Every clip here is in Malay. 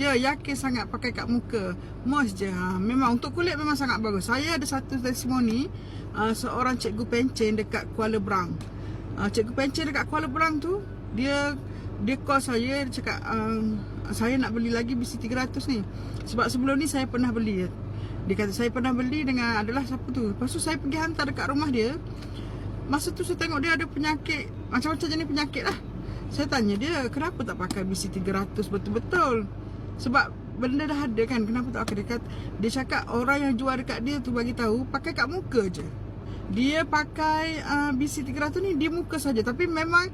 dia yakin sangat pakai kat muka. Mos je. Memang untuk kulit memang sangat bagus. Saya ada satu testimoni seorang cikgu pencen dekat Kuala Berang. Cikgu pencen dekat Kuala Berang tu, dia call saya, dia cakap saya nak beli lagi BC300 ni. Sebab sebelum ni saya pernah beli. Dia kata saya pernah beli dengan adalah siapa tu. Lepas tu saya pergi hantar dekat rumah dia. Masa tu saya tengok dia ada penyakit, macam-macam jenis penyakit lah. Saya tanya dia, kenapa tak pakai BC300 betul-betul? Sebab benda dah ada kan, kenapa tak pakai? Dia cakap orang yang jual dekat dia tu bagi tahu pakai kat muka je. Dia pakai BC300 ni di muka saja. Tapi memang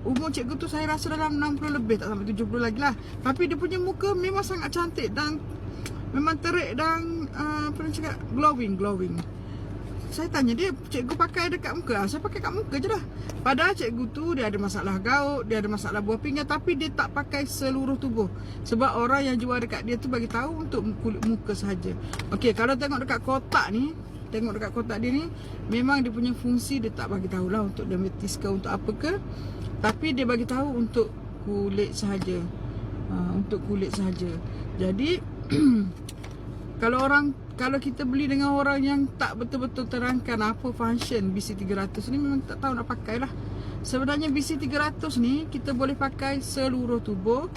umur cikgu tu saya rasa dalam 60 lebih, tak sampai 70 lagi lah. Tapi dia punya muka memang sangat cantik dan memang terik dan apa nak cakap, glowing. Saya tanya dia, cikgu pakai dekat muka? Saya pakai kat muka je lah. Padahal cikgu tu dia ada masalah gout, dia ada masalah buah pinggang, tapi dia tak pakai seluruh tubuh. Sebab orang yang jual dekat dia tu bagi tahu untuk kulit muka sahaja. Okey, kalau tengok dekat kotak ni, tengok dekat kotak dia ni, memang dia punya fungsi dia tak bagi tahulah untuk diabetes ke untuk apa ke. Tapi dia bagi tahu untuk kulit sahaja. Untuk kulit sahaja. Jadi kalau kita beli dengan orang yang tak betul-betul terangkan apa function BC300 ni, memang tak tahu nak pakai lah. Sebenarnya BC300 ni kita boleh pakai seluruh tubuh.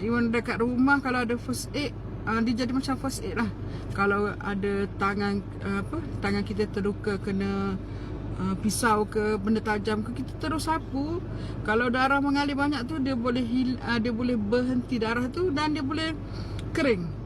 Even dekat rumah kalau ada first aid, dia jadi macam first aid lah. Kalau ada tangan tangan kita terluka kena pisau ke benda tajam ke, kita terus sapu. Kalau darah mengalir banyak tu, dia boleh berhenti darah tu dan dia boleh kering.